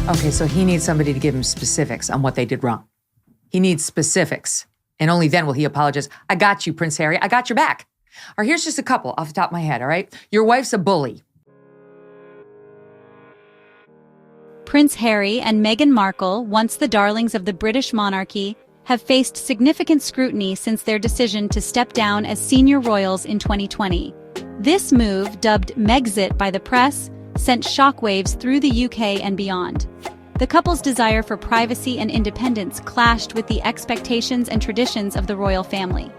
Okay, so he needs somebody to give him specifics on what they did wrong. He needs specifics. And only then will he apologize. I got you, Prince Harry. I got your back. Or here's just a couple off the top of my head, all right? Your wife's a bully. Prince Harry and Meghan Markle, once the darlings of the British monarchy, have faced significant scrutiny since their decision to step down as senior royals in 2020. This move, dubbed Megxit by the press, sent shockwaves through the UK and beyond. The couple's desire for privacy and independence clashed with the expectations and traditions of the royal family.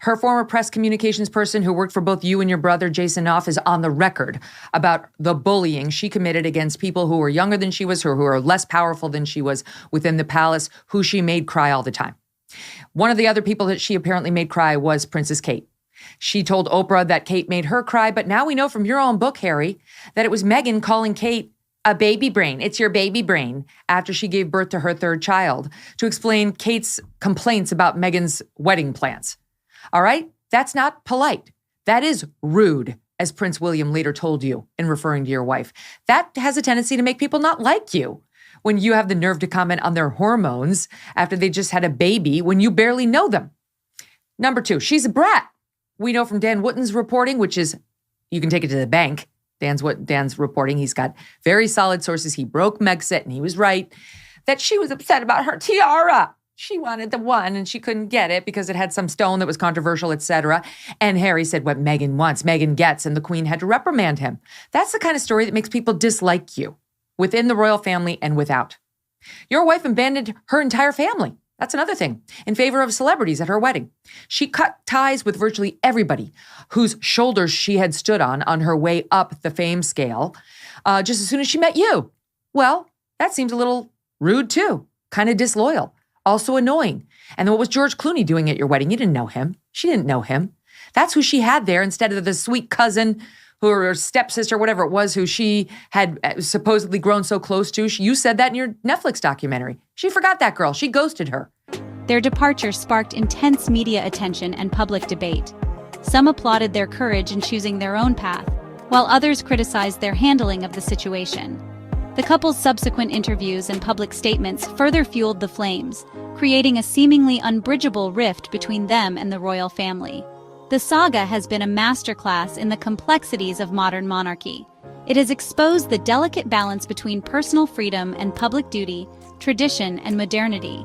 Her former press communications person who worked for both you and your brother, Jason Knopf, is on the record about the bullying she committed against people who were younger than she was, or who are less powerful than she was within the palace, who she made cry all the time. One of the other people that she apparently made cry was Princess Kate. She told Oprah that Kate made her cry, but now we know from your own book, Harry, that it was Megyn calling Kate a baby brain. It's your baby brain, after she gave birth to her third child, to explain Kate's complaints about Megyn's wedding plans. All right? That's not polite. That is rude, as Prince William later told you in referring to your wife. That has a tendency to make people not like you when you have the nerve to comment on their hormones after they just had a baby when you barely know them. Number two, she's a brat. We know from Dan Wootton's reporting, which is, you can take it to the bank, Dan's reporting. He's got very solid sources. He broke Megxit, and he was right, that she was upset about her tiara. She wanted the one, and she couldn't get it because it had some stone that was controversial, etc. And Harry said what Megyn wants, Megyn gets, and the Queen had to reprimand him. That's the kind of story that makes people dislike you, within the royal family and without. Your wife abandoned her entire family. That's another thing, in favor of celebrities at her wedding. She cut ties with virtually everybody whose shoulders she had stood on her way up the fame scale, just as soon as she met you. Well, that seems a little rude too, kind of disloyal, also annoying. And what was George Clooney doing at your wedding? You didn't know him. She didn't know him. That's who she had there instead of the sweet cousin or stepsister, whatever it was, who she had supposedly grown so close to. You said that in your Netflix documentary. She forgot that girl. She ghosted her. Their departure sparked intense media attention and public debate. Some applauded their courage in choosing their own path, while others criticized their handling of the situation. The couple's subsequent interviews and public statements further fueled the flames, creating a seemingly unbridgeable rift between them and the royal family. The saga has been a masterclass in the complexities of modern monarchy. It has exposed the delicate balance between personal freedom and public duty, tradition and modernity.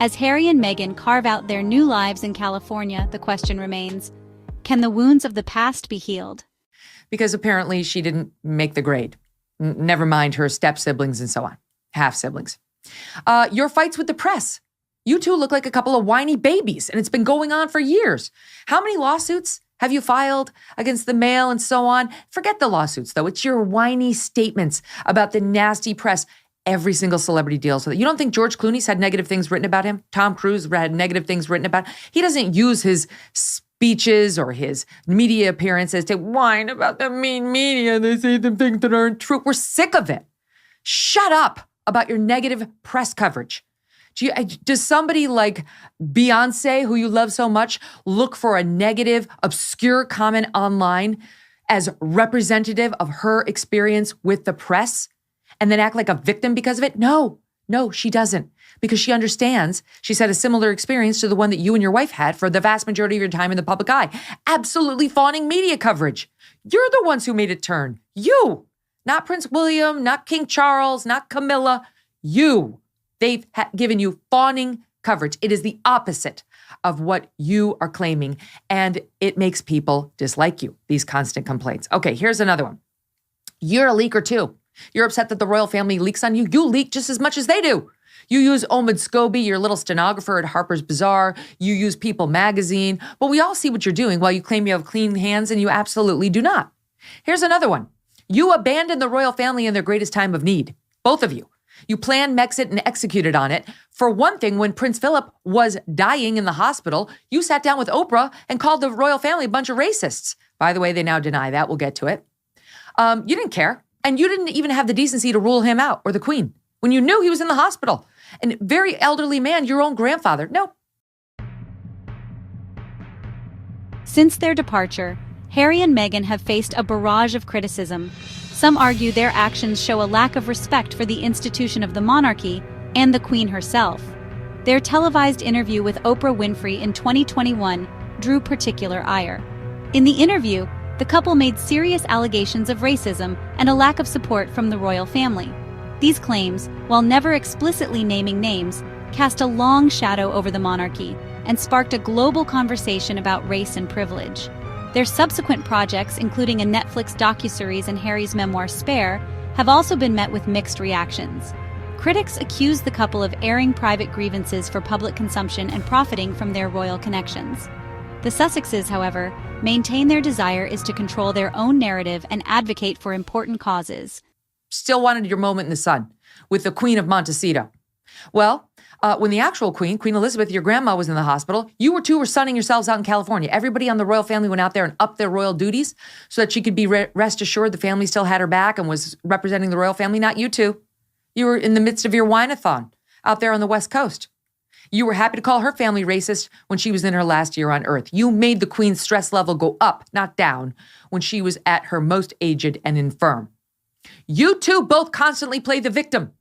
As Harry and Meghan carve out their new lives in California, the question remains, can the wounds of the past be healed? Because apparently she didn't make the grade. Never mind her step-siblings and so on. Half-siblings. Your fights with the press. You two look like a couple of whiny babies, and it's been going on for years. How many lawsuits have you filed against the Mail and so on? Forget the lawsuits, though. It's your whiny statements about the nasty press. Every single celebrity deals with it. You don't think George Clooney's had negative things written about him? Tom Cruise had negative things written about him? He doesn't use his speeches or his media appearances to whine about the mean media. They say the things that aren't true. We're sick of it. Shut up about your negative press coverage. Does somebody like Beyonce, who you love so much, look for a negative, obscure comment online as representative of her experience with the press and then act like a victim because of it? No, she doesn't. Because she understands she's had a similar experience to the one that you and your wife had for the vast majority of your time in the public eye. Absolutely fawning media coverage. You're the ones who made it turn. You. Not Prince William, not King Charles, not Camilla. You. They've given you fawning coverage. It is the opposite of what you are claiming, and it makes people dislike you, these constant complaints. Okay, here's another one. You're a leaker too. You're upset that the royal family leaks on you. You leak just as much as they do. You use Omid Scobie, your little stenographer at Harper's Bazaar. You use People magazine. But we all see what you're doing while you claim you have clean hands, and you absolutely do not. Here's another one. You abandoned the royal family in their greatest time of need. Both of you. You planned Megxit and executed on it. For one thing, when Prince Philip was dying in the hospital, you sat down with Oprah and called the royal family a bunch of racists. By the way, they now deny that. We'll get to it. You didn't care. And you didn't even have the decency to rule him out, or the Queen, when you knew he was in the hospital. And very elderly man, your own grandfather. No. Since their departure, Harry and Meghan have faced a barrage of criticism. Some argue their actions show a lack of respect for the institution of the monarchy and the Queen herself. Their televised interview with Oprah Winfrey in 2021 drew particular ire. In the interview, the couple made serious allegations of racism and a lack of support from the royal family. These claims, while never explicitly naming names, cast a long shadow over the monarchy and sparked a global conversation about race and privilege. Their subsequent projects, including a Netflix docuseries and Harry's memoir Spare, have also been met with mixed reactions. Critics accuse the couple of airing private grievances for public consumption and profiting from their royal connections. The Sussexes, however, maintain their desire is to control their own narrative and advocate for important causes. Still wanted your moment in the sun with the Queen of Montecito. Well, when the actual Queen, Queen Elizabeth, your grandma, was in the hospital, you two were sunning yourselves out in California. Everybody on the royal family went out there and upped their royal duties so that she could be rest assured the family still had her back and was representing the royal family, not you two. You were in the midst of your wine-a-thon out there on the West Coast. You were happy to call her family racist when she was in her last year on Earth. You made the Queen's stress level go up, not down, when she was at her most aged and infirm. You two both constantly play the victim.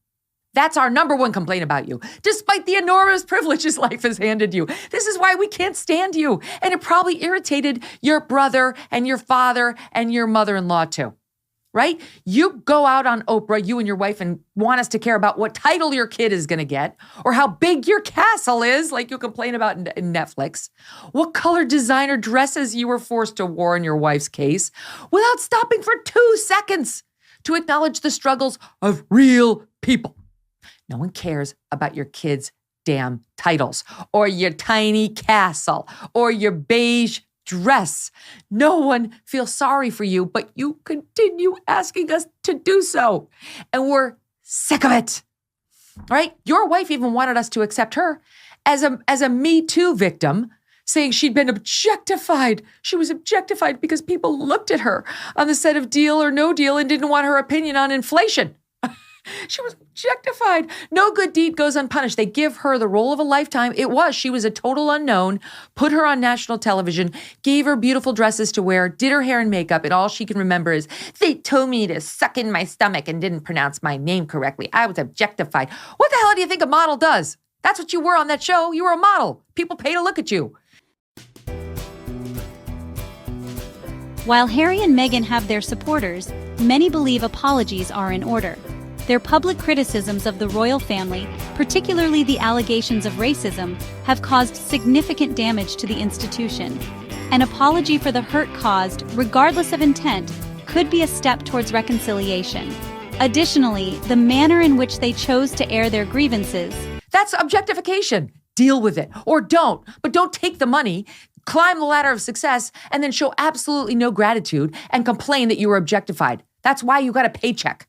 That's our number one complaint about you, despite the enormous privileges life has handed you. This is why we can't stand you. And it probably irritated your brother and your father and your mother-in-law too, right? You go out on Oprah, you and your wife, and want us to care about what title your kid is going to get or how big your castle is, like you complain about in Netflix, what color designer dresses you were forced to wear in your wife's case, without stopping for 2 seconds to acknowledge the struggles of real people. No one cares about your kids' damn titles or your tiny castle or your beige dress. No one feels sorry for you, but you continue asking us to do so. And we're sick of it, right? Your wife even wanted us to accept her as a Me Too victim, saying she'd been objectified. She was objectified because people looked at her on the set of Deal or No Deal and didn't want her opinion on inflation. She was objectified. No good deed goes unpunished. They give her the role of a lifetime. She was a total unknown, put her on national television, gave her beautiful dresses to wear, did her hair and makeup, and all she can remember is, they told me to suck in my stomach and didn't pronounce my name correctly. I was objectified. What the hell do you think a model does? That's what you were on that show. You were a model. People pay to look at you. While Harry and Meghan have their supporters, many believe apologies are in order. Their public criticisms of the royal family, particularly the allegations of racism, have caused significant damage to the institution. An apology for the hurt caused, regardless of intent, could be a step towards reconciliation. Additionally, the manner in which they chose to air their grievances— that's objectification. Deal with it. Or don't. But don't take the money, climb the ladder of success, and then show absolutely no gratitude and complain that you were objectified. That's why you got a paycheck.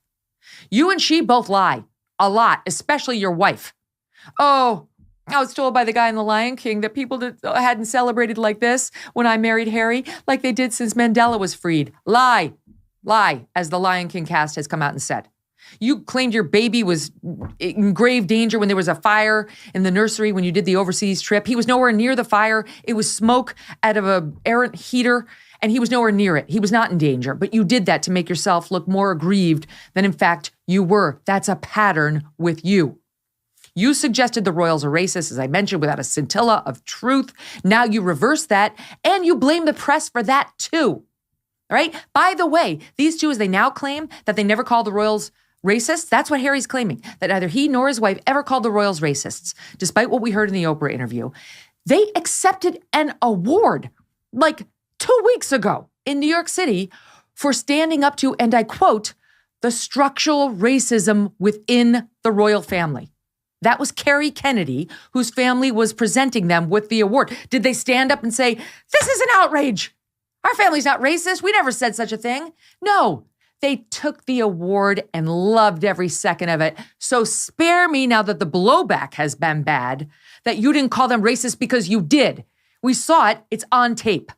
You and she both lie. A lot, especially your wife. Oh, I was told by the guy in The Lion King that people hadn't celebrated like this when I married Harry, like they did since Mandela was freed. Lie. Lie, as the Lion King cast has come out and said. You claimed your baby was in grave danger when there was a fire in the nursery when you did the overseas trip. He was nowhere near the fire. It was smoke out of an errant heater, and he was nowhere near it. He was not in danger, but you did that to make yourself look more aggrieved than in fact you were. That's a pattern with you. You suggested the royals are racist, as I mentioned, without a scintilla of truth. Now you reverse that, and you blame the press for that too. All right? By the way, these two, as they now claim that they never called the royals racists, that's what Harry's claiming, that neither he nor his wife ever called the royals racists, despite what we heard in the Oprah interview. They accepted an award like 2 weeks ago in New York City for standing up to, and I quote, the structural racism within the royal family. That was Kerry Kennedy, whose family was presenting them with the award. Did they stand up and say, this is an outrage? Our family's not racist. We never said such a thing. No. They took the award and loved every second of it. So spare me now that the blowback has been bad, that you didn't call them racist because you did. We saw it. It's on tape.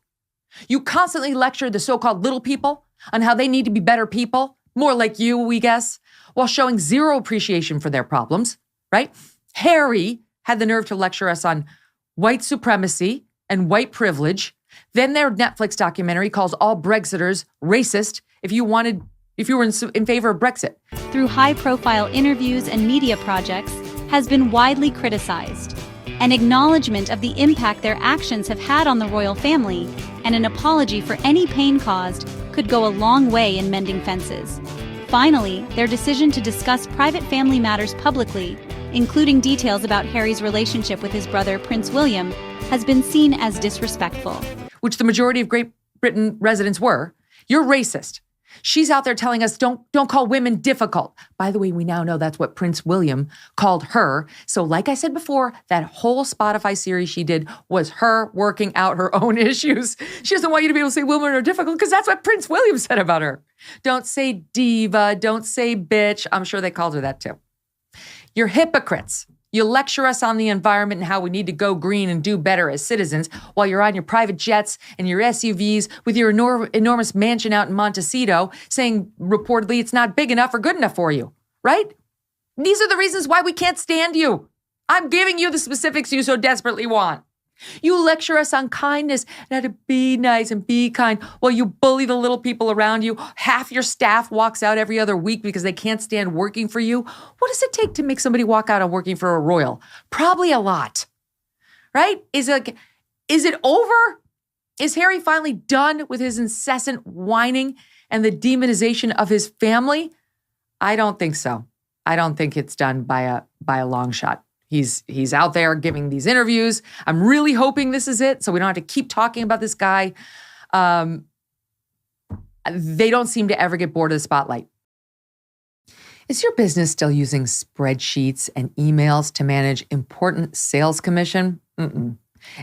You constantly lecture the so-called little people on how they need to be better people, more like you, we guess, while showing zero appreciation for their problems, right? Harry had the nerve to lecture us on white supremacy and white privilege. Then their Netflix documentary calls all Brexiters racist. If you wanted if you were in favor of Brexit. Through high-profile interviews and media projects, has been widely criticized. An acknowledgement of the impact their actions have had on the royal family, and an apology for any pain caused, could go a long way in mending fences. Finally, their decision to discuss private family matters publicly, including details about Harry's relationship with his brother Prince William, has been seen as disrespectful. Which the majority of Great Britain residents were. You're racist. She's out there telling us don't call women difficult. By the way, we now know that's what Prince William called her. So like I said before, that whole Spotify series she did was her working out her own issues. She doesn't want you to be able to say women are difficult because that's what Prince William said about her. Don't say diva, don't say bitch. I'm sure they called her that too. You're hypocrites. You lecture us on the environment and how we need to go green and do better as citizens while you're on your private jets and your SUVs with your enormous mansion out in Montecito saying reportedly it's not big enough or good enough for you, right? These are the reasons why we can't stand you. I'm giving you the specifics you so desperately want. You lecture us on kindness and how to be nice and be kind while you bully the little people around you. Half your staff walks out every other week because they can't stand working for you. What does it take to make somebody walk out on working for a royal? Probably a lot, right? Is it over? Is Harry finally done with his incessant whining and the demonization of his family? I don't think so. I don't think it's done by a long shot. He's out there giving these interviews. I'm really hoping this is it, so we don't have to keep talking about this guy. They don't seem to ever get bored of the spotlight. Is your business still using spreadsheets and emails to manage important sales commission? Mm-mm.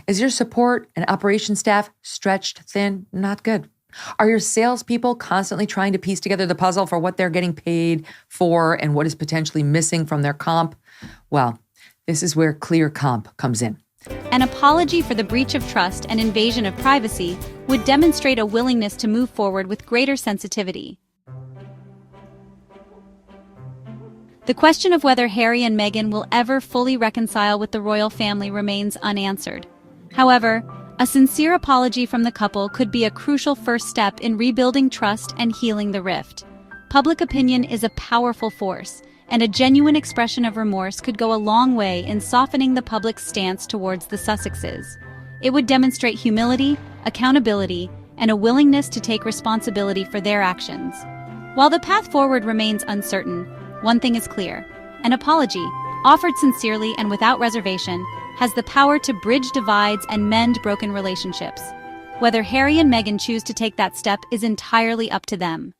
Is your support and operation staff stretched thin? Not good. Are your salespeople constantly trying to piece together the puzzle for what they're getting paid for and what is potentially missing from their comp? Well, this is where clear comp comes in. An apology for the breach of trust and invasion of privacy would demonstrate a willingness to move forward with greater sensitivity. The question of whether Harry and Meghan will ever fully reconcile with the royal family remains unanswered. However, a sincere apology from the couple could be a crucial first step in rebuilding trust and healing the rift. Public opinion is a powerful force, and a genuine expression of remorse could go a long way in softening the public's stance towards the Sussexes. It would demonstrate humility, accountability, and a willingness to take responsibility for their actions. While the path forward remains uncertain, one thing is clear: an apology, offered sincerely and without reservation, has the power to bridge divides and mend broken relationships. Whether Harry and Meghan choose to take that step is entirely up to them.